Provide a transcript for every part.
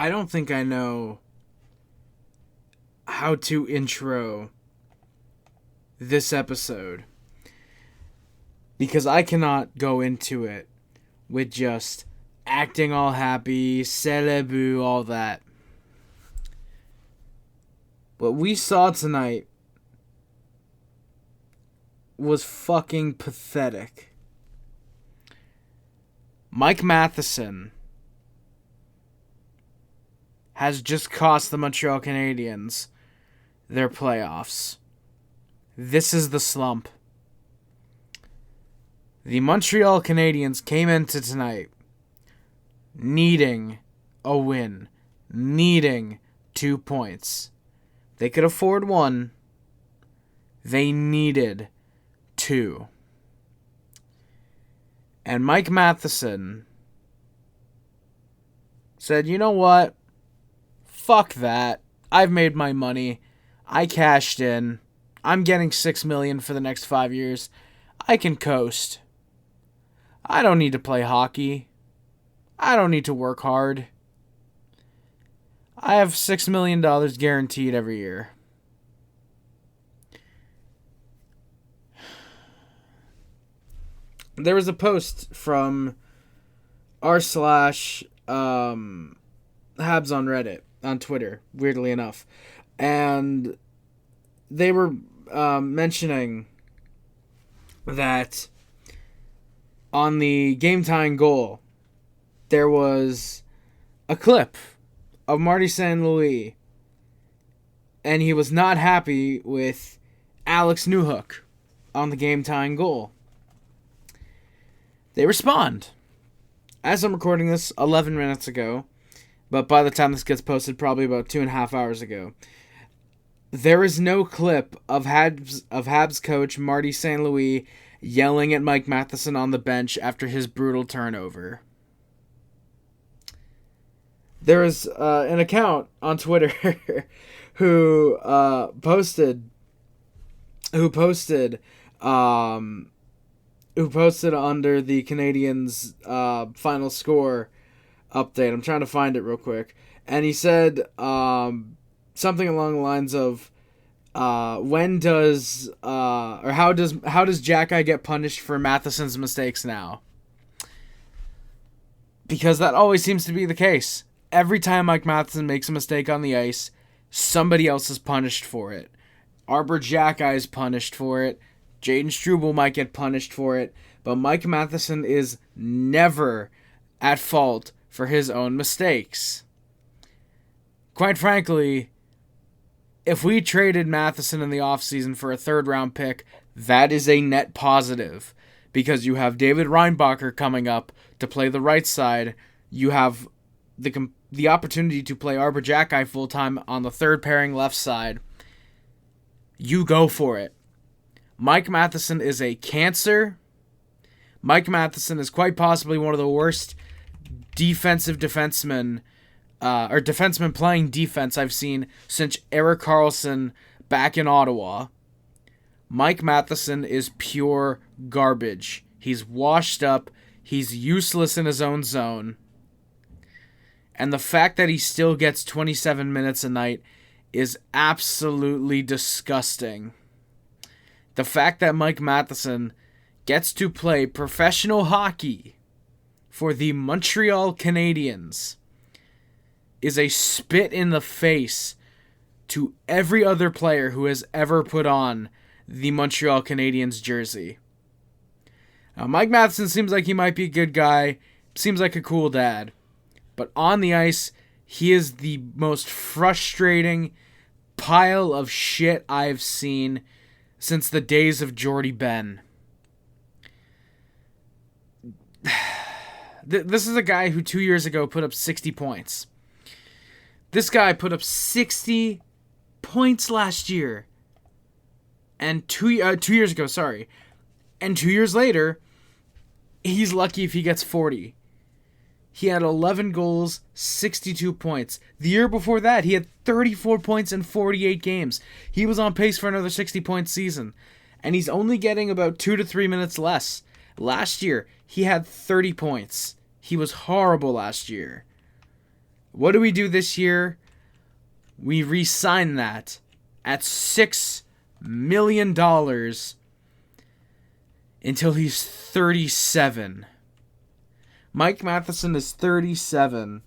I don't think I know how to intro this episode, because I cannot go into it with just acting all happy, celebu, all that. What we saw tonight was fucking pathetic. Mike Matheson has just cost the Montreal Canadiens their playoffs. This is the slump. The Montreal Canadiens came into tonight needing a win, needing 2 points. They could afford 1. They needed 2. And Mike Matheson said, you know what? Fuck that. I've made my money. I cashed in. I'm getting $6 million for the next 5 years. I can coast. I don't need to play hockey. I don't need to work hard. I have $6 million guaranteed every year. There was a post from r/Habs on Reddit, on Twitter, weirdly enough. And they were mentioning that on the game-tying goal, there was a clip of Marty St. Louis, and he was not happy with Alex Newhook on the game-tying goal. They respond. As I'm recording this, 11 minutes ago, but by the time this gets posted, probably about 2.5 hours ago, there is no clip of Habs coach Marty St. Louis yelling at Mike Matheson on the bench after his brutal turnover. There is an account on Twitter who posted under the Canadiens' final score update. I'm trying to find it real quick. And he said something along the lines of, how does Jack get punished for Matheson's mistakes now? Because that always seems to be the case. Every time Mike Matheson makes a mistake on the ice, somebody else is punished for it. Arbor Jackeye is punished for it. Jaden Struble might get punished for it, but Mike Matheson is never at fault for his own mistakes. Quite frankly, if we traded Matheson in the offseason for a third-round pick, that is a net positive, because you have David Reinbacher coming up to play the right side. You have the opportunity to play Arbor Jackeye full-time on the third-pairing left side. You go for it. Mike Matheson is a cancer. Mike Matheson is quite possibly one of the worst defensemen playing defense I've seen since Erik Karlsson back in Ottawa. Mike Matheson is pure garbage. He's washed up. He's useless in his own zone. And the fact that he still gets 27 minutes a night is absolutely disgusting. The fact that Mike Matheson gets to play professional hockey for the Montreal Canadiens is a spit in the face to every other player who has ever put on the Montreal Canadiens jersey. Now, Mike Matheson seems like he might be a good guy, seems like a cool dad, but on the ice, he is the most frustrating pile of shit I've seen since the days of Jordy Ben. This is a guy who 2 years ago put up 60 points. This guy put up 60 points last year. And 2 years ago, sorry. And 2 years later, he's lucky if he gets 40. He had 11 goals, 62 points. The year before that, he had 34 points in 48 games. He was on pace for another 60-point season. And he's only getting about 2 to 3 minutes less. Last year, he had 30 points. He was horrible last year. What do we do this year? We re-sign that at $6 million until he's 37. Mike Matheson is 37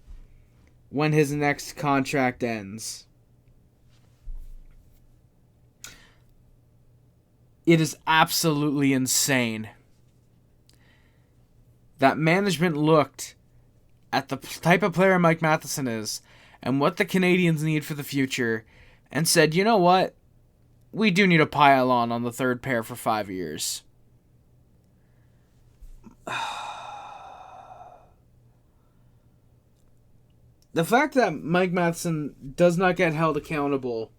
when his next contract ends. It is absolutely insane that management looked at the type of player Mike Matheson is and what the Canadiens need for the future and said, you know what? We do need a pile on the third pair for 5 years. The fact that Mike Matheson does not get held accountable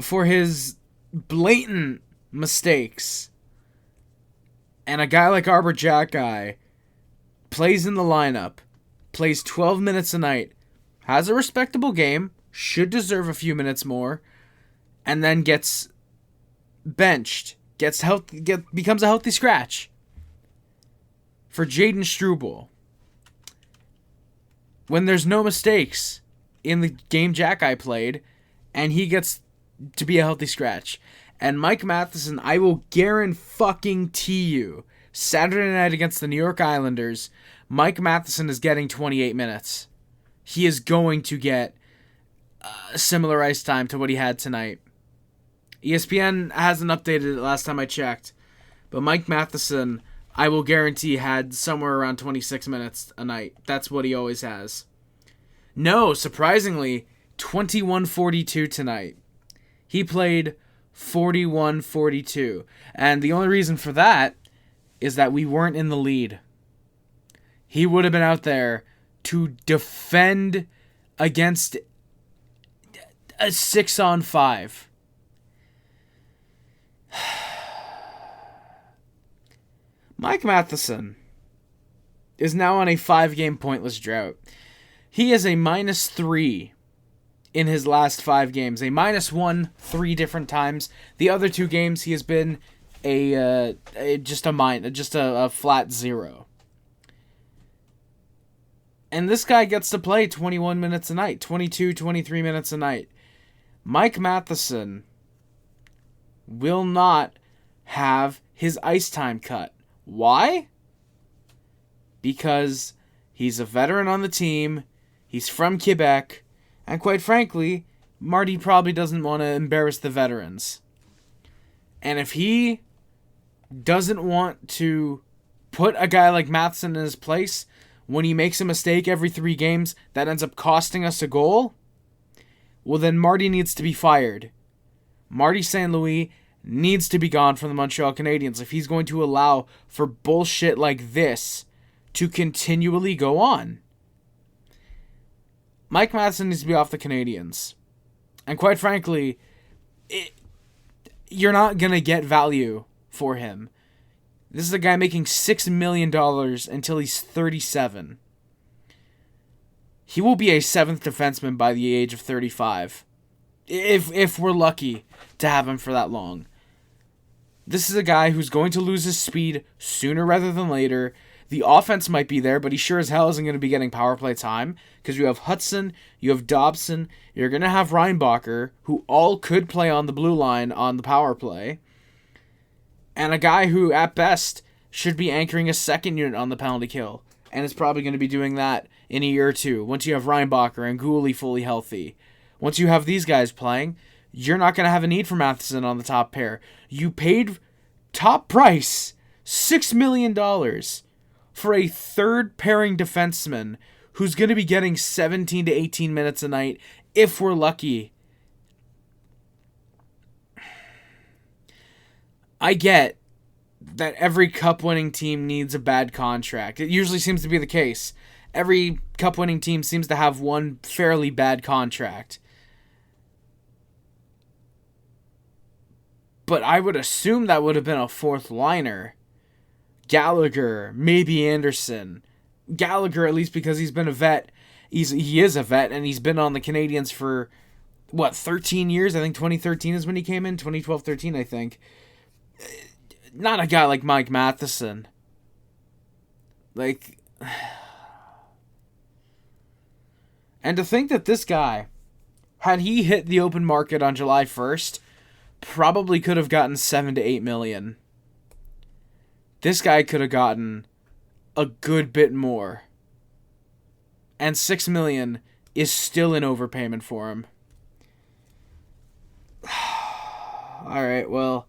for his blatant mistakes, and a guy like Arbor Jack plays in the lineup, plays 12 minutes a night, has a respectable game, should deserve a few minutes more, and then gets benched, becomes a healthy scratch for Jaden Struble. When there's no mistakes in the game Jack played, and he gets to be a healthy scratch. And Mike Matheson, I will guarantee you, Saturday night against the New York Islanders, Mike Matheson is getting 28 minutes. He is going to get similar ice time to what he had tonight. ESPN hasn't updated it last time I checked, but Mike Matheson, I will guarantee, had somewhere around 26 minutes a night. That's what he always has. No, surprisingly, 21-42 tonight. He played 41-42. And the only reason for that is that we weren't in the lead. He would have been out there to defend against a 6-on-5. Mike Matheson is now on a 5-game pointless drought. He is a -3 in his last 5 games. A -1 3 different times. The other 2 games he has been just a flat 0. And this guy gets to play 21 minutes a night, 22, 23 minutes a night. Mike Matheson will not have his ice time cut. Why? Because he's a veteran on the team, he's from Quebec, and quite frankly, Marty probably doesn't want to embarrass the veterans. And if he doesn't want to put a guy like Matheson in his place when he makes a mistake every 3 games that ends up costing us a goal, well then Marty needs to be fired. Marty St. Louis needs to be gone from the Montreal Canadiens if he's going to allow for bullshit like this to continually go on. Mike Matheson needs to be off the Canadiens. And quite frankly, you're not going to get value for him. This is a guy making $6 million until he's 37. He will be a 7th defenseman by the age of 35. If we're lucky to have him for that long. This is a guy who's going to lose his speed sooner rather than later. The offense might be there, but he sure as hell isn't going to be getting power play time because you have Hudson, you have Dobson, you're going to have Reinbacher, who all could play on the blue line on the power play, and a guy who, at best, should be anchoring a second unit on the penalty kill, and is probably going to be doing that in a year or two once you have Reinbacher and Gouli fully healthy. Once you have these guys playing, you're not going to have a need for Matheson on the top pair. You paid top price, $6 million, for a third pairing defenseman who's going to be getting 17 to 18 minutes a night if we're lucky. I get that every cup-winning team needs a bad contract. It usually seems to be the case. Every cup-winning team seems to have one fairly bad contract. But I would assume that would have been a 4th liner. Gallagher, maybe Anderson. Gallagher, at least because he's been a vet. He is a vet, and he's been on the Canadiens for, 13 years? I think 2013 is when he came in. 2012-13, I think. Not a guy like Mike Matheson. And to think that this guy, had he hit the open market on July 1st, probably could have gotten 7 to 8 million. This guy could have gotten a good bit more. And 6 million is still an overpayment for him. Alright, well,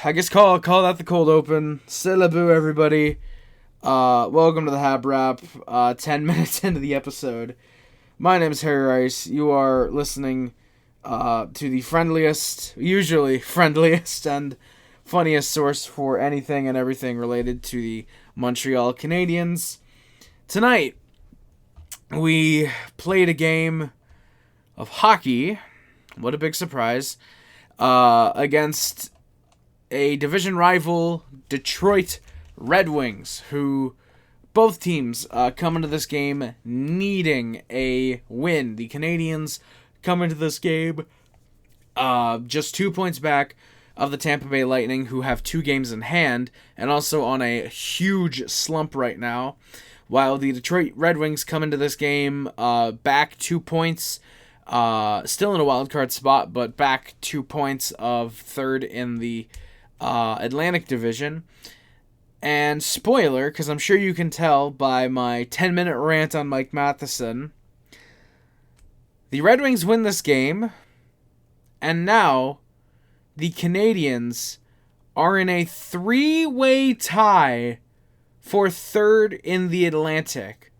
I guess call that the cold open. C'est la boue, everybody. Welcome to the HabWrap. 10 minutes into the episode. My name is Harry Rice. You are listening to the usually friendliest and funniest source for anything and everything related to the Montreal Canadiens. Tonight, we played a game of hockey. What a big surprise. Against a division rival, Detroit Red Wings, who both teams come into this game needing a win. The Canadiens come into this game just 2 points back of the Tampa Bay Lightning, who have 2 games in hand and also on a huge slump right now, while the Detroit Red Wings come into this game back 2 points, still in a wild card spot, but back 2 points of third in the Atlantic Division. And spoiler, because I'm sure you can tell by my 10-minute rant on Mike Matheson, the Red Wings win this game, and now the Canadiens are in a 3-way tie for third in the Atlantic.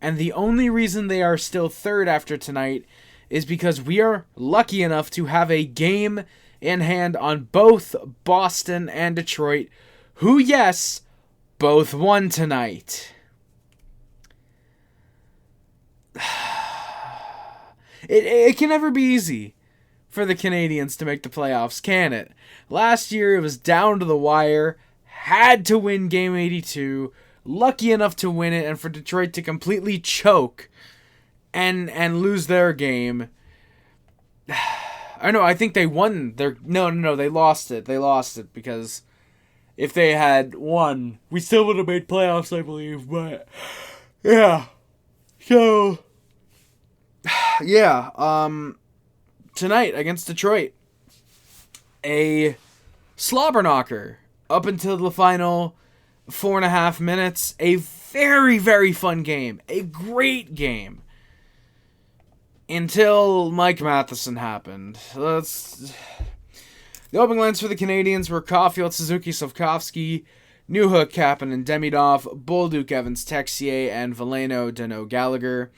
And the only reason they are still third after tonight is because we are lucky enough to have a game in hand on both Boston and Detroit, who, yes, both won tonight. It can never be easy for the Canadiens to make the playoffs, can it? Last year, it was down to the wire, had to win Game 82, lucky enough to win it, and for Detroit to completely choke and lose their game. I know, I think they won their... No, they lost it. They lost it because if they had won, we still would have made playoffs, I believe, but... Yeah. So... Yeah, tonight against Detroit, a slobber knocker up until the final 4.5 minutes. A very, very fun game. A great game. Until Mike Matheson happened. The opening lines for the Canadiens were Caulfield, Suzuki, Slafkovsky, Newhook, Kapanen, Demidov, Bolduc, Evans, Texier, and Veleno, Dano, Gallagher.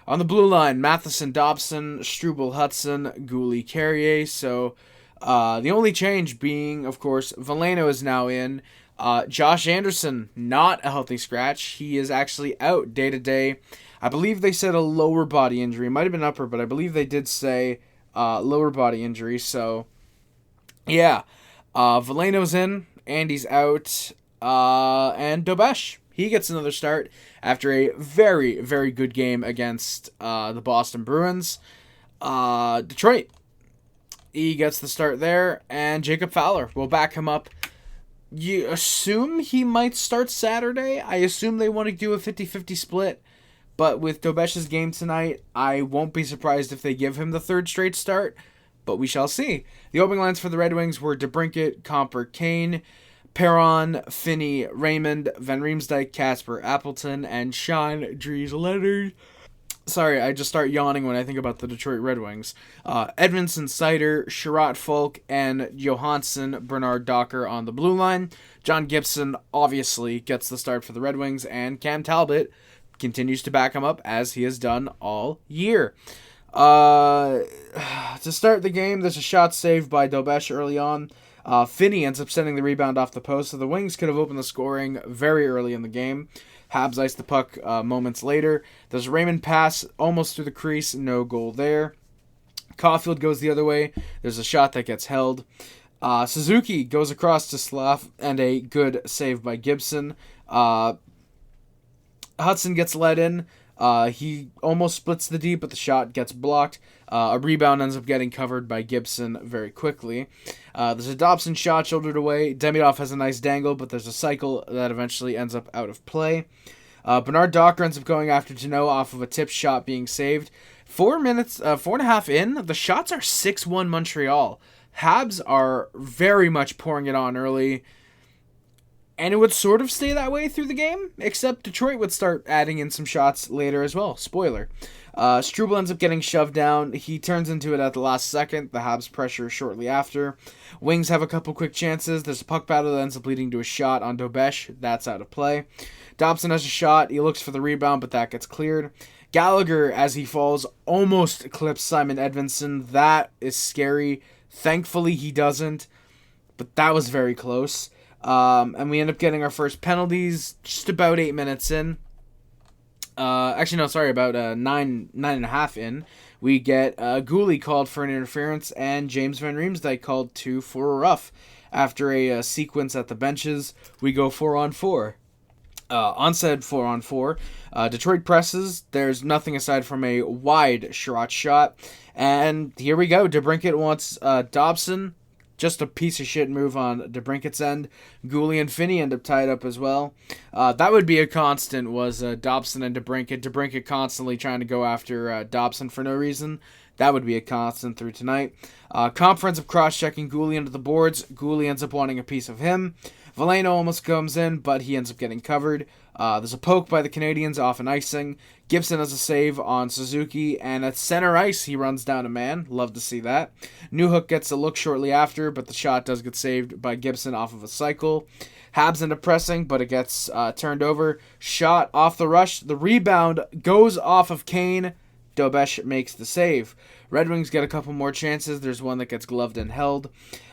On the blue line, Matheson, Dobson, Struble, Hudson, Gooley, Carrier. So the only change being, of course, Veleno is now in. Josh Anderson, not a healthy scratch. He is actually out day-to-day. I believe they said a lower body injury. It might have been upper, but I believe they did say lower body injury. So, yeah. Veleno's in. Andy's out. And Dobes, he gets another start after a very, very good game against the Boston Bruins. Detroit, he gets the start there. And Jacob Fowler will back him up. You assume he might start Saturday. I assume they want to do a 50-50 split. But with Dobes' game tonight, I won't be surprised if they give him the third straight start. But we shall see. The opening lines for the Red Wings were DeBrincat, Comper, Kane, Perron, Finney, Raymond, Van Riemsdyk, Casper, Appleton, and Sean Dries Leonard. Sorry, I just start yawning when I think about the Detroit Red Wings. Edmondson, Sider, Sherratt Folk, and Johansson, Bernard Docker on the blue line. John Gibson obviously gets the start for the Red Wings, and Cam Talbot continues to back him up as he has done all year. To start the game, there's a shot saved by Dobes early on. Finney ends up sending the rebound off the post, so the Wings could have opened the scoring very early in the game. Habs iced the puck moments later. There's a Raymond pass almost through the crease, no goal there. Caulfield goes the other way. There's a shot that gets held. Suzuki goes across to Slav, and a good save by Gibson. Hudson gets let in. He almost splits the D, but the shot gets blocked. A rebound ends up getting covered by Gibson very quickly. There's a Dobson shot shouldered away. Demidov has a nice dangle, but there's a cycle that eventually ends up out of play. Bernard Docker ends up going after Jeannot off of a tip shot being saved. 4.5 in, the shots are 6-1 Montreal. Habs are very much pouring it on early. And it would sort of stay that way through the game, except Detroit would start adding in some shots later as well. Spoiler. Struble ends up getting shoved down. He turns into it at the last second. The Habs pressure shortly after. Wings have a couple quick chances. There's a puck battle that ends up leading to a shot on Dobes. That's out of play. Dobson has a shot. He looks for the rebound, but that gets cleared. Gallagher, as he falls, almost clips Simon Edvinsson. That is scary. Thankfully, he doesn't, but that was very close. And we end up getting our first penalties just about 8 minutes in. About 9.5 in. We get Gooley called for an interference and James Van Riemsdyk called for a rough. After a sequence at the benches, we go 4-on-4. On said 4-on-4, Detroit presses. There's nothing aside from a wide Sherratt shot. And here we go. DeBrincat wants Dobson. Just a piece of shit move on DeBrincat's end. Gooley and Finney end up tied up as well. That would be a constant, was Dobson and DeBrincat. DeBrincat constantly trying to go after Dobson for no reason. That would be a constant through tonight. Conference of cross-checking Gooley into the boards. Gooley ends up wanting a piece of him. Veleno almost comes in, but he ends up getting covered. There's a poke by the Canadiens off an icing. Gibson has a save on Suzuki, and at center ice, he runs down a man. Love to see that. Newhook gets a look shortly after, but the shot does get saved by Gibson off of a cycle. Habs end up pressing, but it gets turned over. Shot off the rush. The rebound goes off of Kane. Dobes makes the save. Red Wings get a couple more chances. There's one that gets gloved and held.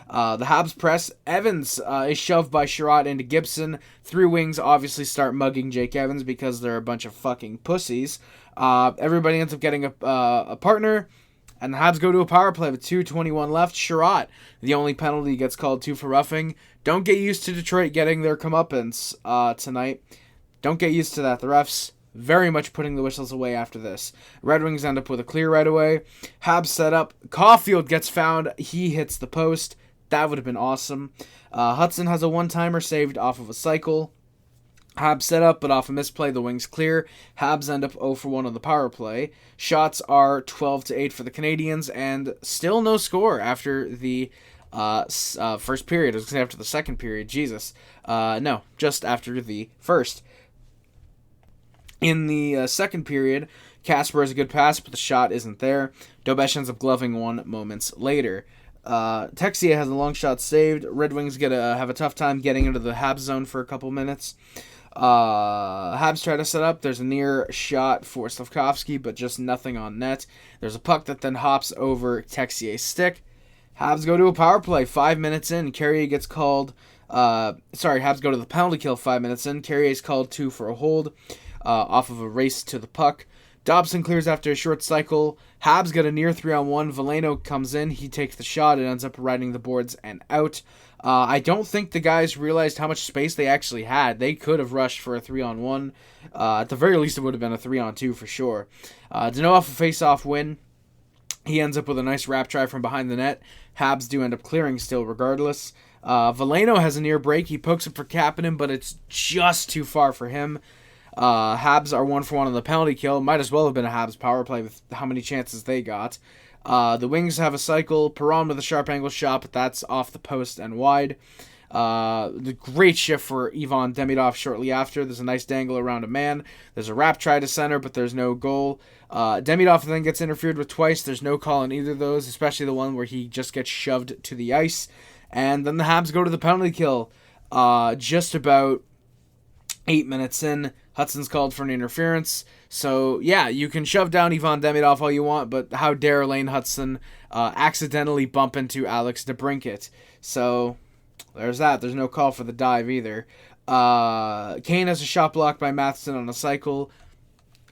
The Habs press. Evans is shoved by Sherratt into Gibson. Three Wings obviously start mugging Jake Evans because they're a bunch of fucking pussies. Everybody ends up getting a partner, and the Habs go to a power play with 2:21 left. Sherratt, the only penalty, gets called for roughing. Don't get used to Detroit getting their comeuppance tonight. Don't get used to that. The refs very much putting the whistles away after this. Red Wings end up with a clear right away. Habs set up. Caulfield gets found. He hits the post. That would have been awesome. Hudson has a one-timer saved off of a cycle. Habs set up, but off a misplay, the Wings clear. Habs end up 0 for 1 on the power play. Shots are 12-8 for the Canadiens, and still no score after the first period. I was going to say after the second period. Jesus. No, just after the first. In the second period, Kasper has a good pass, but the shot isn't there. Dobes ends up gloving one moments later. Texier has a long shot saved. Red Wings have a tough time getting into the Habs zone for a couple minutes. Habs try to set up. There's a near shot for Slafkovsky, but just nothing on net. There's a puck that then hops over Texier's stick. Habs go to a power play 5 minutes in. Carrier gets called. Habs go to the penalty kill 5 minutes in. Carrier's called 2 for a hold off of a race to the puck. Dobson clears after a short cycle. Habs get a near 3-on-1. Veleno comes in. He takes the shot and ends up riding the boards and out. I don't think the guys realized how much space they actually had. They could have rushed for a 3-on-1. At the very least, it would have been a 3-on-2 for sure. Dano off a face-off win. He ends up with a nice wrap try from behind the net. Habs do end up clearing still regardless. Veleno has a near break. He pokes it for Kapanen, but it's just too far for him. Habs are 1 for 1 on the penalty kill. Might as well have been a Habs power play with how many chances they got. The Wings have a cycle. Perron with a sharp angle shot, but that's off the post and wide. The great shift for Ivan Demidov shortly after. There's a nice dangle around a man. There's a wrap try to center, but there's no goal. Demidov then gets interfered with twice. There's no call on either of those, especially the one where he just gets shoved to the ice. And then the Habs go to the penalty kill just about 8 minutes in. Hudson's called for an interference. So, yeah, you can shove down Ivan Demidov all you want, but how dare Lane Hudson accidentally bump into Alex DeBrincat. So, there's that. There's no call for the dive either. Kane has a shot blocked by Matheson on a cycle.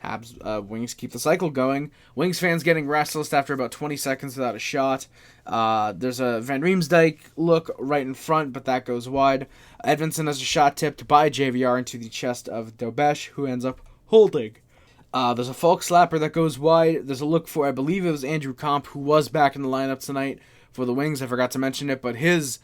Habs, Wings keep the cycle going. Wings fans getting restless after about 20 seconds without a shot. There's a Van Riemsdyk look right in front, but that goes wide. Edvinsson has a shot tipped by JVR into the chest of Dobes, who ends up holding. There's a Falk slapper that goes wide. There's a look for, I believe it was Andrew Comp, who was back in the lineup tonight for the Wings. I forgot to mention it, but his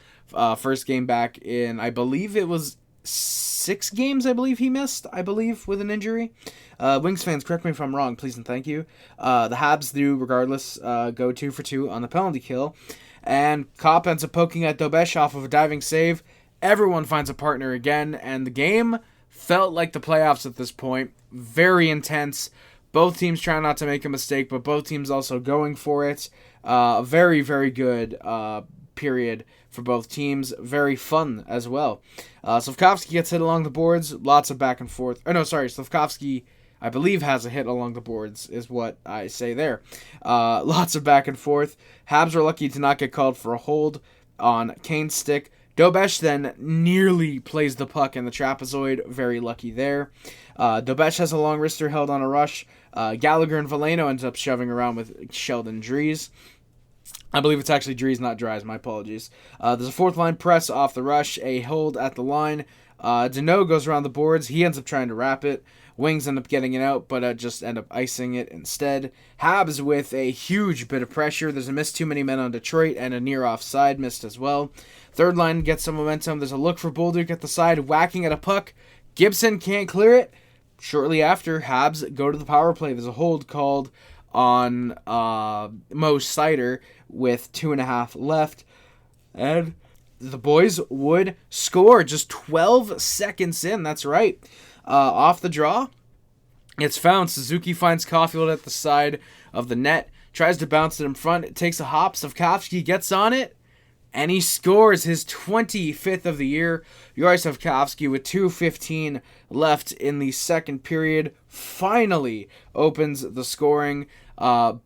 first game back in, I believe it was 6 games, I believe he missed, with an injury. Wings fans, correct me if I'm wrong, please and thank you. The Habs do, regardless, go 2 for 2 on the penalty kill. And Kopp ends up poking at Dobes off of a diving save. Everyone finds a partner again, and the game felt like the playoffs at this point. Very intense. Both teams trying not to make a mistake, but both teams also going for it. Very, very good period for both teams. Very fun as well. Slafkovsky gets hit along the boards. Lots of back and forth. Slafkovsky, I believe, has a hit along the boards, is what I say there. Lots of back and forth. Habs are lucky to not get called for a hold on Kane's stick. Dobes then nearly plays the puck in the trapezoid. Very lucky there. Dobes has a long wrister held on a rush. Gallagher and Veleno ends up shoving around with Sheldon Dries. I believe it's actually Dries, not Dries. My apologies. There's a fourth line press off the rush. A hold at the line. Deneau goes around the boards. He ends up trying to wrap it. Wings end up getting it out, but just end up icing it instead. Habs with a huge bit of pressure. There's a miss too many men on Detroit and a near offside missed as well. Third line gets some momentum. There's a look for Bolduc at the side, whacking at a puck. Gibson can't clear it. Shortly after, Habs go to the power play. There's a hold called on Mo Seider with 2.5 left. And the boys would score just 12 seconds in. That's right. Off the draw, it's found. Suzuki finds Caulfield at the side of the net. Tries to bounce it in front. It takes a hop. Slafkovsky gets on it. And he scores his 25th of the year. Juraj Slafkovsky with 2:15 left in the second period finally opens the scoring.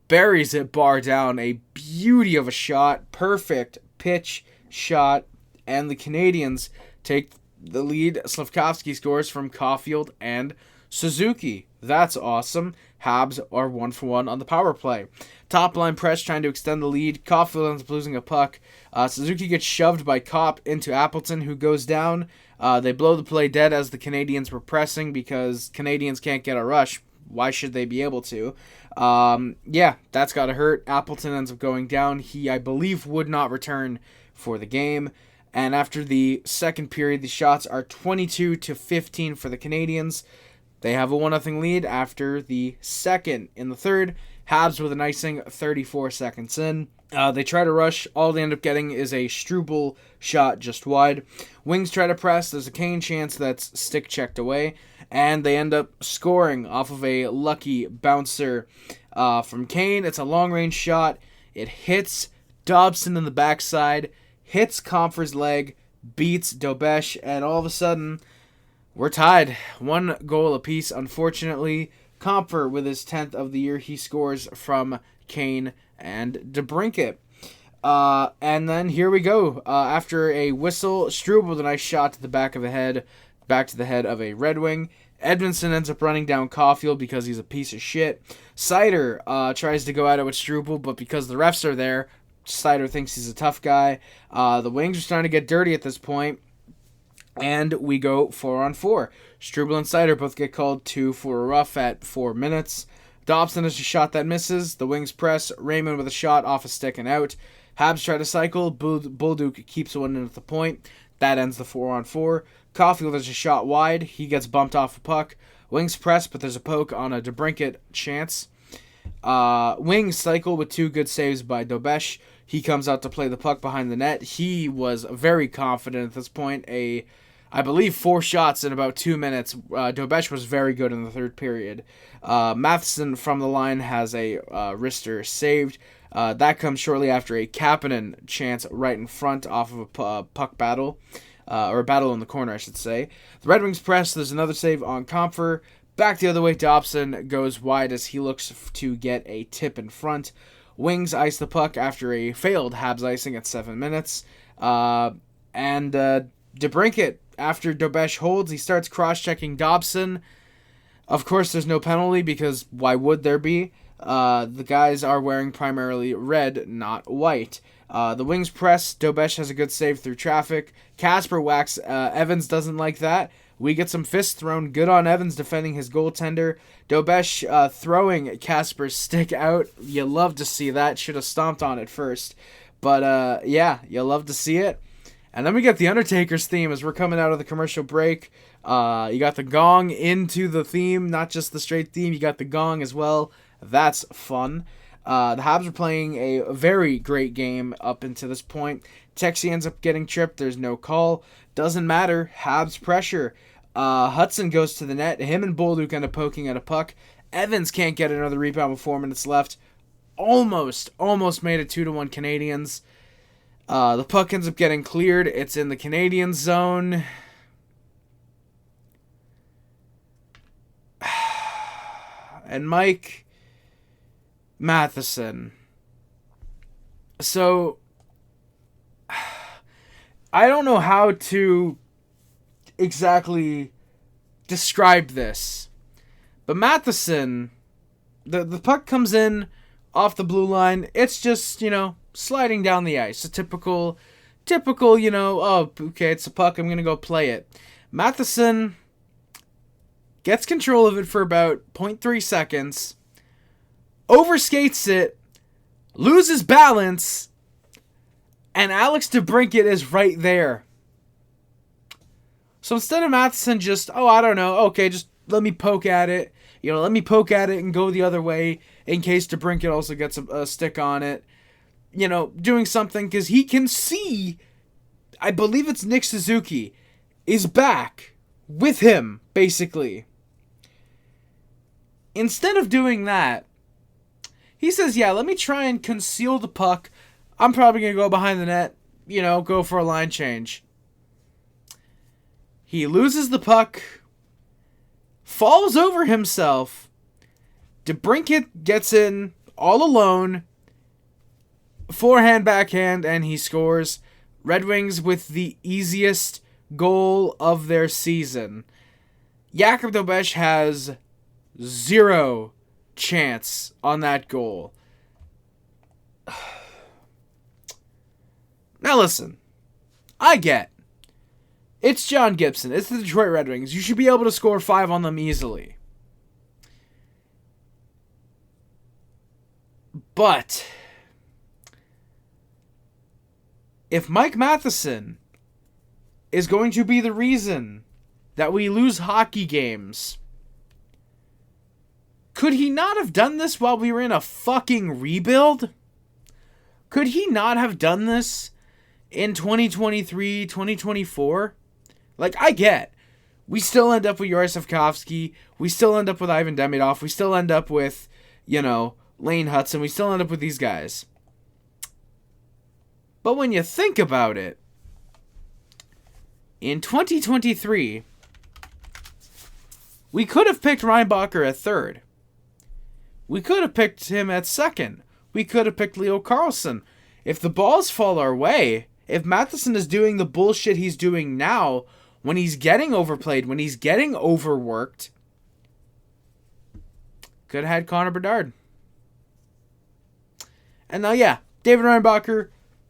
Buries it bar down. A beauty of a shot. Perfect pitch shot. And the Canadiens take the lead. Slafkovsky scores from Caulfield and Suzuki. That's awesome. Habs are 1-for-1 on the power play. Top line press trying to extend the lead. Caulfield ends up losing a puck. Suzuki gets shoved by Kopp into Appleton, who goes down. They blow the play dead as the Canadiens were pressing because Canadiens can't get a rush. Why should they be able to? That's got to hurt. Appleton ends up going down. He, I believe, would not return for the game. And after the second period, the shots are 22-15 for the Canadiens. They have a 1-0 lead after the second. In the third, Habs with an icing 34 seconds in. They try to rush. All they end up getting is a Struble shot just wide. Wings try to press. There's a Kane chance that's stick checked away. And they end up scoring off of a lucky bouncer from Kane. It's a long-range shot. It hits Dobson in the backside, hits Comfer's leg, beats Dobes, and all of a sudden, we're tied. 1 goal apiece. Unfortunately, Comfer with his 10th of the year, he scores from Kane and DeBrincat. And then here we go. After a whistle, Struble with a nice shot to the back of the head, back to the head of a Red Wing. Edmondson ends up running down Caulfield because he's a piece of shit. Seider tries to go at it with Struble, but because the refs are there, Seider thinks he's a tough guy. The Wings are starting to get dirty at this point. And we go 4-on-4. Struble and Seider both get called 2 for a rough at 4 minutes. Dobson has a shot that misses. The Wings press. Raymond with a shot off a stick and out. Habs try to cycle. Bolduc keeps one in at the point. That ends the 4-on-4. Caulfield has a shot wide. He gets bumped off a puck. Wings press, but there's a poke on a DeBrincat chance. Wings cycle with 2 good saves by Dobes. He comes out to play the puck behind the net. He was very confident at this point. I believe 4 shots in about 2 minutes. Dobes was very good in the third period. Matheson from the line has a wrister saved. That comes shortly after a Kapanen chance right in front off of a puck battle. Or a battle in the corner, I should say. The Red Wings press. There's another save on Comfer. Back the other way, Dobson goes wide as he looks to get a tip in front. Wings ice the puck after a failed Habs icing at 7 minutes. And DeBrincat, after Dobes holds, he starts cross-checking Dobson. Of course, there's no penalty because why would there be? The guys are wearing primarily red, not white. The Wings press. Dobes has a good save through traffic. Kasper whacks. Evans doesn't like that. We get some fists thrown. Good on Evans defending his goaltender. Dobes throwing Kasper's stick out. You love to see that. Should have stomped on it first. But, you love to see it. And then we get the Undertaker's theme as we're coming out of the commercial break. You got the gong into the theme, not just the straight theme. You got the gong as well. That's fun. The Habs are playing a very great game up until this point. Texie ends up getting tripped. There's no call. Doesn't matter. Habs pressure. Hudson goes to the net. Him and Bolduc end up poking at a puck. Evans can't get another rebound with 4 minutes left. Almost made it 2-1 Canadiens. The puck ends up getting cleared. It's in the Canadian zone. And Mike Matheson. So, I don't know how to exactly describe this. But Matheson, the puck comes in off the blue line. It's just, sliding down the ice. A typical, oh, okay, it's a puck. I'm going to go play it. Matheson gets control of it for about 0.3 seconds. Overskates it. Loses balance. And Alex DeBrincat is right there. So instead of Matheson just, I don't know, okay, just let me poke at it. Let me poke at it and go the other way in case DeBrincat also gets a stick on it. Doing something because he can see, I believe it's Nick Suzuki, is back with him, basically. Instead of doing that, he says, let me try and conceal the puck. I'm probably going to go behind the net, go for a line change. He loses the puck, falls over himself. DeBrincat gets in all alone. Forehand, backhand, and he scores. Red Wings with the easiest goal of their season. Jakub Dobes has 0 chance on that goal. Now listen, I get it's John Gibson. It's the Detroit Red Wings. You should be able to score 5 on them easily. But if Mike Matheson is going to be the reason that we lose hockey games, could he not have done this while we were in a fucking rebuild? Could he not have done this in 2023, 2024? I get, we still end up with Juraj Slafkovsky, we still end up with Ivan Demidov, we still end up with, Lane Hudson, we still end up with these guys. But when you think about it, in 2023, we could have picked Reinbacher at third. We could have picked him at second. We could have picked Leo Carlsson. If the balls fall our way, if Matheson is doing the bullshit he's doing now, when he's getting overplayed, when he's getting overworked, could have had Connor Bedard. And now, David Reinbacher,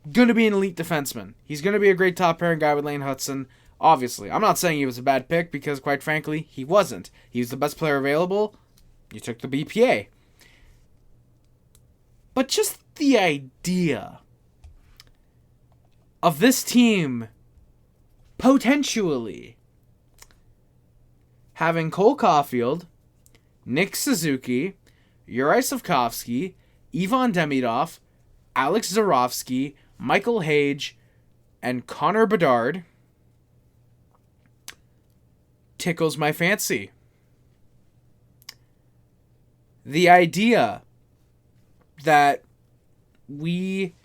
going to be an elite defenseman. He's going to be a great top pairing guy with Lane Hudson, obviously. I'm not saying he was a bad pick because, quite frankly, he wasn't. He was the best player available. You took the BPA. But just the idea of this team potentially having Cole Caulfield, Nick Suzuki, Juraj Slafkovsky, Ivan Demidov, Alex Zarovsky, Michael Hage, and Connor Bedard tickles my fancy. The idea that we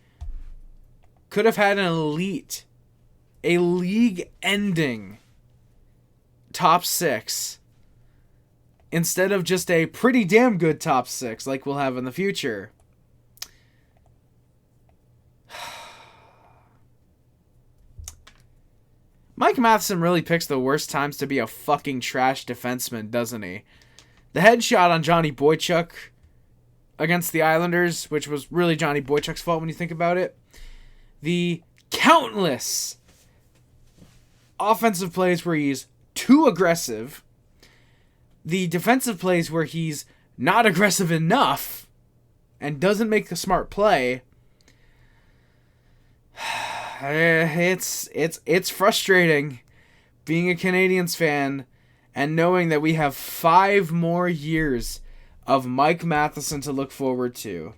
could have had an elite, a league-ending top 6 instead of just a pretty damn good top 6 like we'll have in the future. Mike Matheson really picks the worst times to be a fucking trash defenseman, doesn't he? The headshot on Johnny Boychuk against the Islanders, which was really Johnny Boychuk's fault when you think about it. The countless offensive plays where he's too aggressive. The defensive plays where he's not aggressive enough and doesn't make the smart play. It's frustrating being a Canadiens fan and knowing that we have 5 more years of Mike Matheson to look forward to.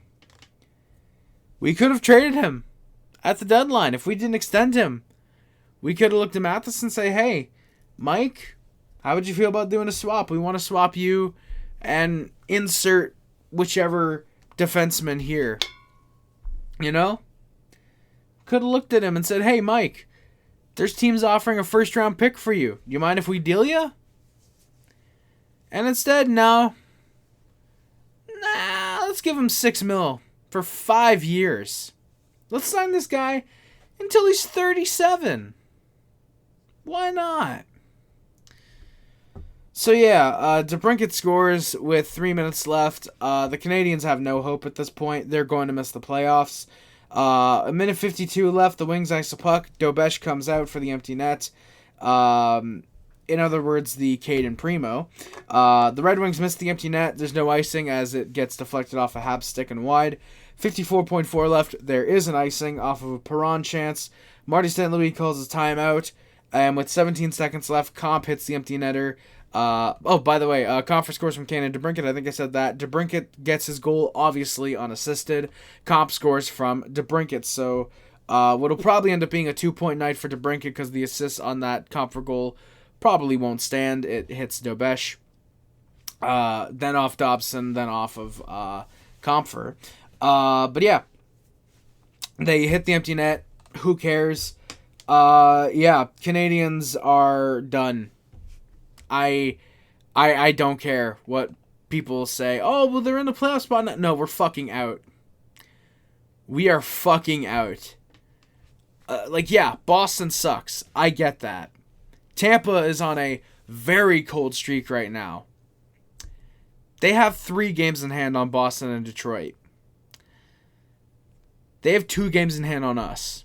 We could have traded him at the deadline if we didn't extend him. We could have looked at Matheson and say, hey, Mike, how would you feel about doing a swap? We want to swap you and insert whichever defenseman here. You know? Could have looked at him and said, hey, Mike, there's teams offering a first-round pick for you. You mind if we deal ya? And instead, no. Let's give him $6 million for 5 years. Let's sign this guy until he's 37. Why not? So yeah, DeBrincat scores with 3 minutes left. The Canadiens have no hope at this point. They're going to miss the playoffs. A minute 52 left. The Wings ice a puck. Dobes comes out for the empty net. In other words, the Caden Primo. The Red Wings miss the empty net. There's no icing as it gets deflected off a Hab stick and wide. 54.4 left. There is an icing off of a Perron chance. Marty St. Louis calls his timeout. And with 17 seconds left, Comp hits the empty netter. By the way, Comp scores from Canada. DeBrincat, I think I said that. DeBrincat gets his goal, obviously, unassisted. Comp scores from DeBrincat. So, what'll probably end up being a 2-point night for DeBrincat because the assist on that Comp goal probably won't stand. It hits Dobes. Then off Dobson, then off of Comfer. But yeah, they hit the empty net. Who cares? Canadiens are done. I don't care what people say. Oh, well, they're in the playoff spot now. No, we're fucking out. We are fucking out. Boston sucks. I get that. Tampa is on a very cold streak right now. They have 3 games in hand on Boston and Detroit. They have 2 games in hand on us.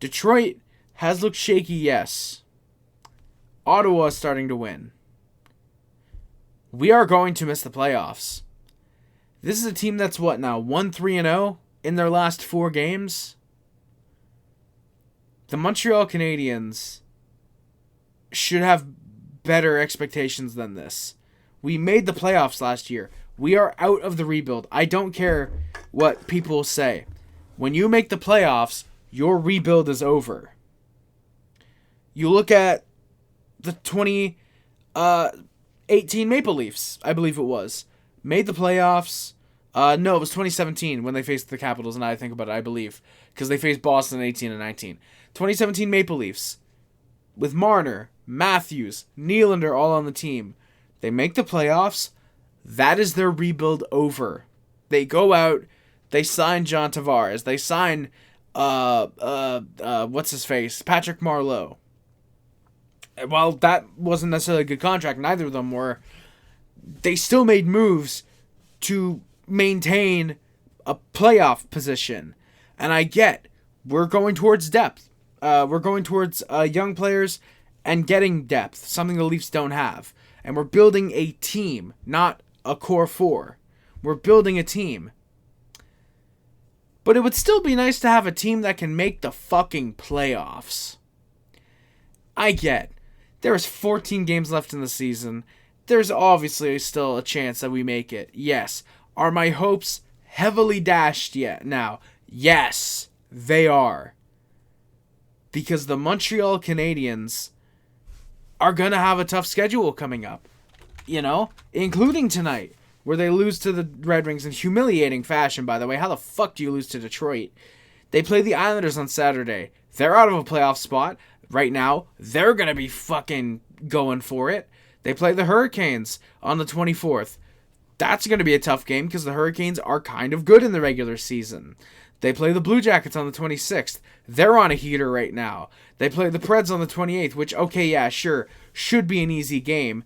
Detroit has looked shaky, yes. Ottawa is starting to win. We are going to miss the playoffs. This is a team that's 1-3-0 in their last 4 games? The Montreal Canadiens should have better expectations than this. We made the playoffs last year. We are out of the rebuild. I don't care what people say. When you make the playoffs, your rebuild is over. You look at the 2018 Maple Leafs, I believe it was. Made the playoffs. No, it was 2017 when they faced the Capitals, and I think about it, I believe. Because they faced Boston in 18 and 19. 2017 Maple Leafs. With Marner, Matthews, Nylander all on the team. They make the playoffs. That is their rebuild over. They go out. They sign John Tavares. They sign, what's his face? Patrick Marleau. While that wasn't necessarily a good contract, neither of them were. They still made moves to maintain a playoff position. And I get, we're going towards depth. We're going towards young players and getting depth, something the Leafs don't have. And we're building a team, not a core 4. We're building a team. But it would still be nice to have a team that can make the fucking playoffs. I get, there's 14 games left in the season. There's obviously still a chance that we make it. Yes. Are my hopes heavily dashed yet now? Yes, they are. Because the Montreal Canadiens are going to have a tough schedule coming up. Including tonight, where they lose to the Red Wings in humiliating fashion, by the way. How the fuck do you lose to Detroit? They play the Islanders on Saturday. They're out of a playoff spot right now. They're going to be fucking going for it. They play the Hurricanes on the 24th. That's going to be a tough game because the Hurricanes are kind of good in the regular season. They play the Blue Jackets on the 26th. They're on a heater right now. They play the Preds on the 28th, which, okay, yeah, sure, should be an easy game,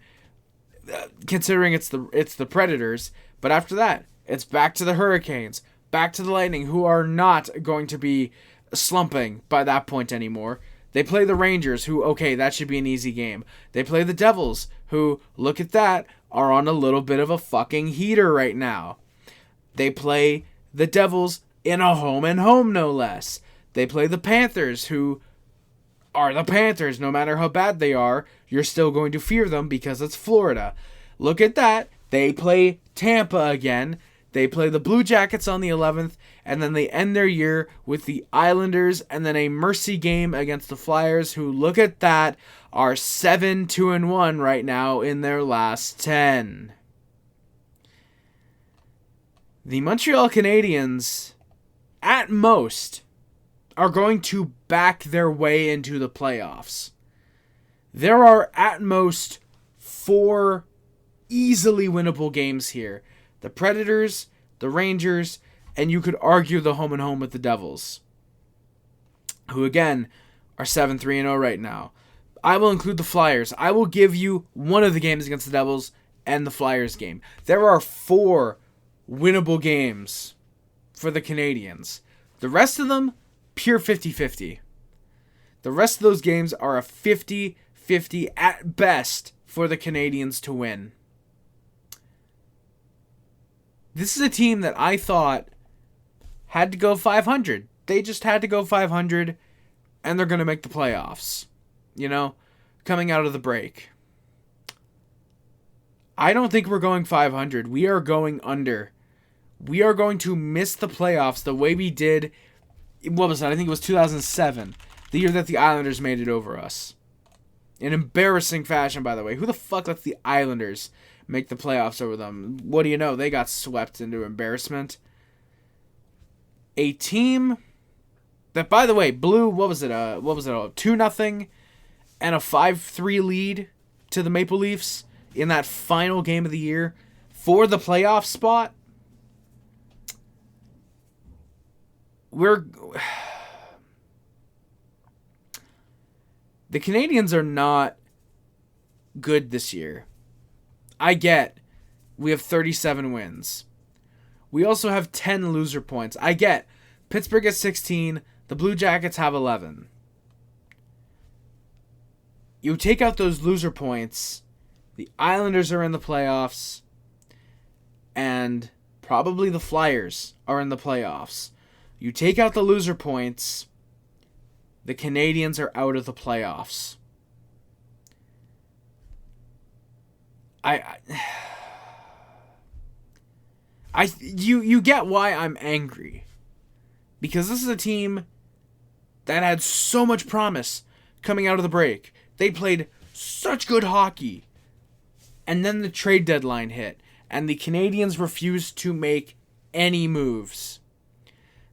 considering it's the Predators. But after that, it's back to the Hurricanes, back to the Lightning, who are not going to be slumping by that point anymore. They play the Rangers, who, okay, that should be an easy game. They play the Devils, who, look at that, are on a little bit of a fucking heater right now. They play the Devils in a home and home, no less. They play the Panthers, who are the Panthers. No matter how bad they are, you're still going to fear them because it's Florida. Look at that. They play Tampa again. They play the Blue Jackets on the 11th, and then they end their year with the Islanders, and then a mercy game against the Flyers, who, look at that, are 7-2-1 right now in their last 10. The Montreal Canadiens, at most, are going to back their way into the playoffs. There are at most 4 easily winnable games here. The Predators, the Rangers, and you could argue the home and home with the Devils, who again are 7-3-0 right now. I will include the Flyers. I will give you one of the games against the Devils and the Flyers game. There are 4 winnable games for the Canadiens. The rest of them, pure 50-50. The rest of those games are a 50-50 at best for the Canadiens to win. This is a team that I thought had to go 500. They just had to go 500, and they're going to make the playoffs. You know, coming out of the break. I don't think we're going 500. We are going under. We are going to miss the playoffs the way we did, what was that? I think it was 2007, the year that the Islanders made it over us. In embarrassing fashion, by the way. Who the fuck lets the Islanders make the playoffs over them? What do you know? They got swept into embarrassment. A team that, by the way, blew, what was it, 2-0 and a 5-3 lead to the Maple Leafs in that final game of the year for the playoff spot. The Canadiens are not good this year. I get we have 37 wins. We also have 10 loser points. I get Pittsburgh has 16. The Blue Jackets have 11. You take out those loser points, the Islanders are in the playoffs, and probably the Flyers are in the playoffs. You take out the loser points, the Canadiens are out of the playoffs. You get why I'm angry. Because this is a team that had so much promise coming out of the break. They played such good hockey. And then the trade deadline hit, and the Canadiens refused to make any moves.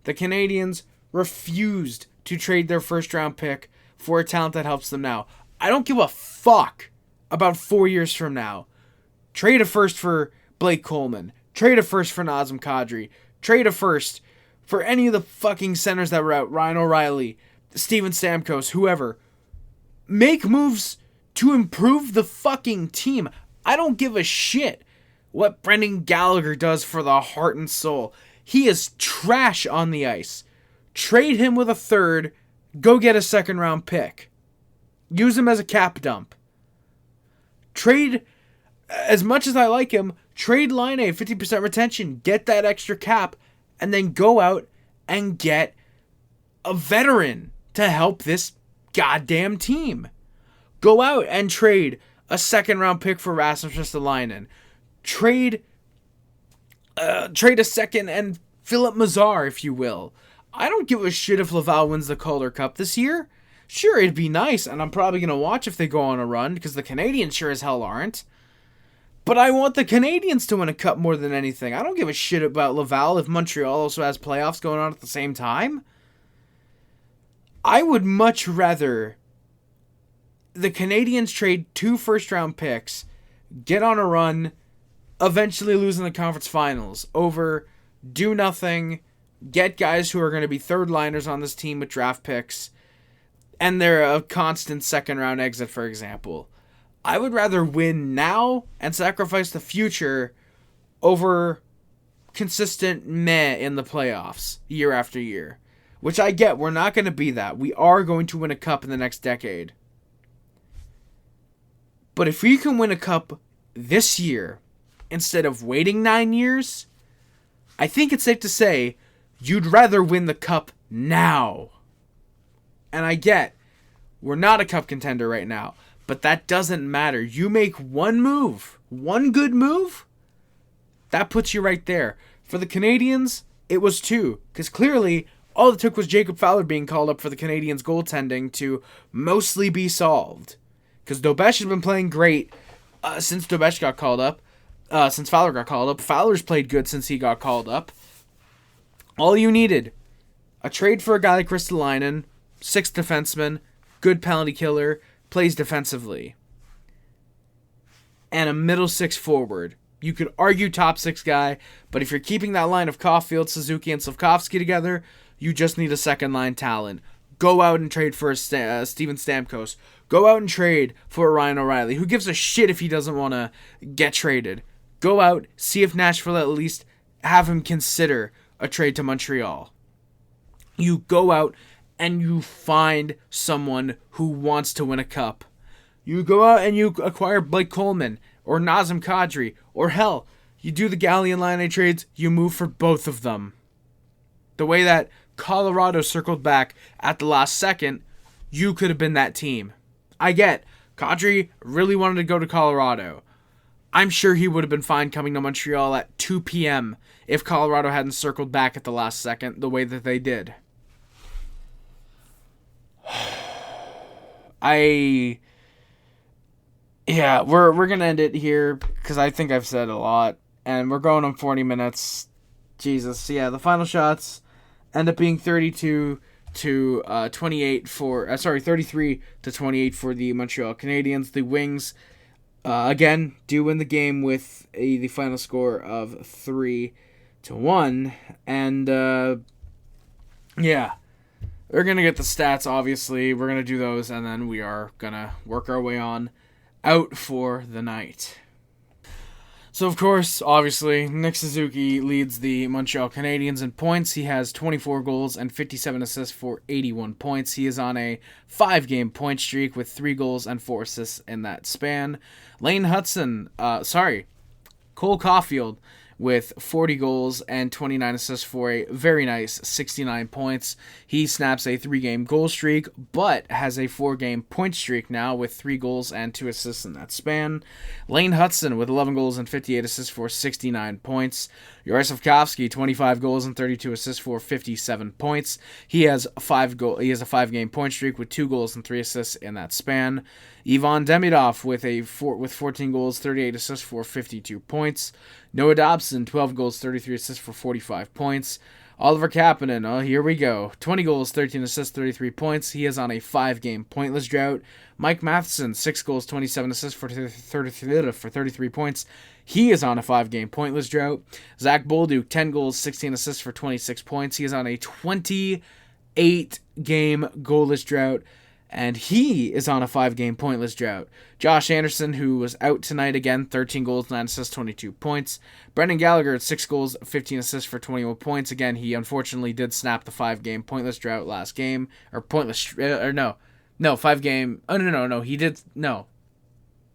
The Canadiens refused to trade their first-round pick for a talent that helps them now. I don't give a fuck about 4 years from now. Trade a first for Blake Coleman. Trade a first for Nazem Kadri. Trade a first for any of the fucking centers that were out. Ryan O'Reilly, Steven Stamkos, whoever. Make moves to improve the fucking team. I don't give a shit what Brendan Gallagher does for the heart and soul. He is trash on the ice. Trade him with a third. Go get a second-round pick. Use him as a cap dump. Trade, as much as I like him, trade Line A 50% retention. Get that extra cap. And then go out and get a veteran to help this goddamn team. Go out and trade a second-round pick for Rasmus Ristolainen. Trade a second and Philip Mazar, if you will. I don't give a shit if Laval wins the Calder Cup this year. Sure, it'd be nice, and I'm probably going to watch if they go on a run, because the Canadiens sure as hell aren't. But I want the Canadiens to win a cup more than anything. I don't give a shit about Laval if Montreal also has playoffs going on at the same time. I would much rather the Canadiens trade 2 first-round picks, get on a run, eventually lose in the conference finals, over do nothing, get guys who are going to be third-liners on this team with draft picks, and they're a constant second-round exit, for example. I would rather win now and sacrifice the future over consistent meh in the playoffs year after year. Which I get, we're not going to be that. We are going to win a cup in the next decade. But if we can win a cup this year, instead of waiting 9 years, I think it's safe to say you'd rather win the cup now And I get, we're not a cup contender right now, but that doesn't matter. You make one move, one good move, that puts you right there. For the Canadiens, it was 2, because clearly all it took was Jacob Fowler being called up for the Canadiens' goaltending to mostly be solved. Because Dobes has been playing great since Dobes got called up, since Fowler got called up. Fowler's played good since he got called up. All you needed, a trade for a guy like Ristolainen, 6th defenseman, good penalty killer, plays defensively, and a middle 6 forward. You could argue top 6 guy, but if you're keeping that line of Caulfield, Suzuki, and Slafkovsky together, you just need a second line talent. Go out and trade for a Steven Stamkos. Go out and trade for a Ryan O'Reilly. Who gives a shit if he doesn't want to get traded? Go out, see if Nashville at least have him consider a trade to Montreal. You go out and you find someone who wants to win a cup. You go out and you acquire Blake Coleman or Nazem Kadri, or hell, you do the Galli and Laine trades, you move for both of them. The way that Colorado circled back at the last second, you could have been that team. I get, Kadri really wanted to go to Colorado. I'm sure he would have been fine coming to Montreal at 2 p.m. if Colorado hadn't circled back at the last second the way that they did. Yeah, we're going to end it here because I think I've said a lot. And we're going on 40 minutes. Jesus. Yeah, the final shots end up being 32 to 28 for... 33 to 28 for the Montreal Canadiens. The Wings, again, do win the game with the final score of 3-1. And, yeah. We're going to get the stats, obviously. We're going to do those, and then we are going to work our way on out for the night. So, of course, obviously, Nick Suzuki leads the Montreal Canadiens in points. He has 24 goals and 57 assists for 81 points. He is on a 5-game point streak with 3 goals and 4 assists in that span. Cole Caulfield with 40 goals and 29 assists for a very nice 69 points. He snaps a 3-game goal streak, but has a 4-game point streak now with 3 goals and 2 assists in that span. Lane Hutson with 11 goals and 58 assists for 69 points. Juraj Slafkovsky, 25 goals and 32 assists for 57 points. He has a 5-game point streak with 2 goals and 3 assists in that span. Ivan Demidov with 14 goals, 38 assists for 52 points. Noah Dobson, 12 goals, 33 assists for 45 points. Oliver Kapanen, here we go. 20 goals, 13 assists, 33 points. He is on a 5-game pointless drought. Mike Matheson, 6 goals, 27 assists for 33 points. He is on a 5-game pointless drought. Zach Bolduc, 10 goals, 16 assists for 26 points. He is on a 28-game goalless drought. And he is on a 5-game pointless drought. Josh Anderson, who was out tonight again, 13 goals, 9 assists, 22 points. Brendan Gallagher, 6 goals, 15 assists for 21 points. Again, he unfortunately did snap the 5-game pointless drought last game. Or pointless, no, 5-game, he did, no.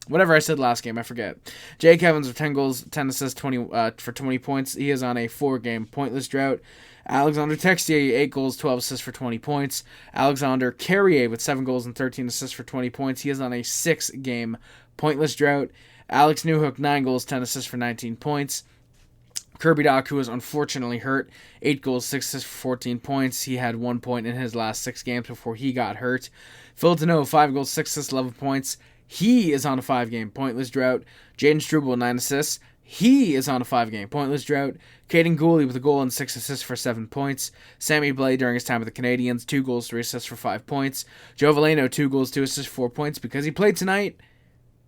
Whatever I said last game, I forget. Jake Evans with 10 goals, 10 assists, for 20 points. He is on a 4-game pointless drought. Alexander Texier, 8 goals, 12 assists for 20 points. Alexander Carrier with 7 goals and 13 assists for 20 points. He is on a 6-game pointless drought. Alex Newhook, 9 goals, 10 assists for 19 points. Kirby Dach, who was unfortunately hurt, 8 goals, 6 assists for 14 points. He had 1 point in his last 6 games before he got hurt. Phil Deneau, 5 goals, 6 assists, 11 points. He is on a 5-game pointless drought. Jaden Struble, 9 assists. He is on a 5-game pointless drought. Caden Gooley with a goal and 6 assists for 7 points. Sammy Blais during his time with the Canadiens, 2 goals, 3 assists for 5 points. Joe Veleno, 2 goals, 2 assists, 4 points because he played tonight.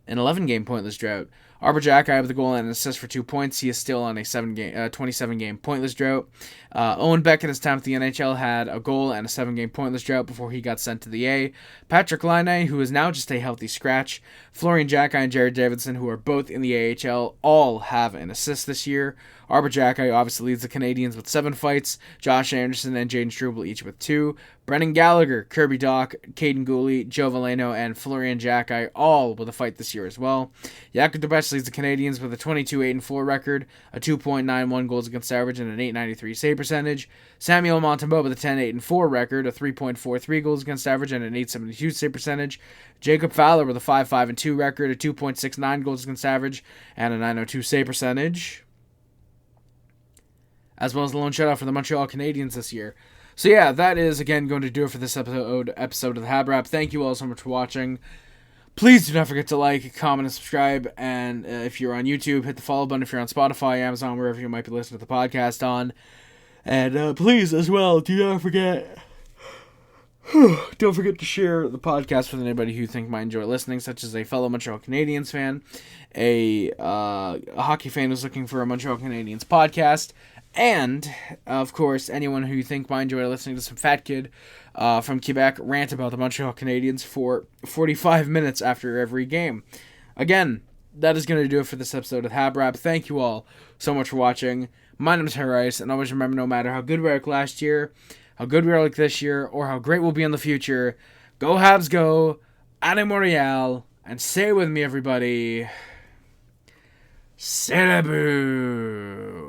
An 11-game pointless drought. Arbor Xhekaj with a goal and an assist for 2 points. He is still on a 27-game pointless drought. Owen Beck in his time at the NHL had a goal and a 7-game pointless drought before he got sent to the A. Patrick Laine, who is now just a healthy scratch. Florian Xhekaj and Jared Davidson, who are both in the AHL, all have an assist this year. Arbor Xhekaj obviously leads the Canadiens with 7 fights. Josh Anderson and Jaden Struble each with 2. Brendan Gallagher, Kirby Doc, Caden Gooley, Joe Valeno, and Florian Jacki all with a fight this year as well. Jakub Dobes leads the Canadiens with a 22-8-4 record, a 2.91 goals against average, and an 893 save percentage. Samuel Montembeault with a 10-8-4 record, a 3.43 goals against average, and an 872 save percentage. Jacob Fowler with a 5-5-2 record, a 2.69 goals against average, and a 902 save percentage. As well as the lone shutout for the Montreal Canadiens this year. So yeah, that is, again, going to do it for this episode of the HabWrap. Thank you all so much for watching. Please do not forget to like, comment, and subscribe. And if you're on YouTube, hit the follow button. If you're on Spotify, Amazon, wherever you might be listening to the podcast on. And please, as well, do not forget... don't forget to share the podcast with anybody who you think might enjoy listening, such as a fellow Montreal Canadiens fan, a hockey fan who's looking for a Montreal Canadiens podcast, and, of course, anyone who you think might enjoy listening to some fat kid from Quebec rant about the Montreal Canadiens for 45 minutes after every game. Again, that is going to do it for this episode of HabWrap. Thank you all so much for watching. My name is Juraj, and always remember, no matter how good we were last year, how good we are like this year, or how great we'll be in the future, go Habs go, Allez Montreal, and say it with me, everybody, c'est la boue.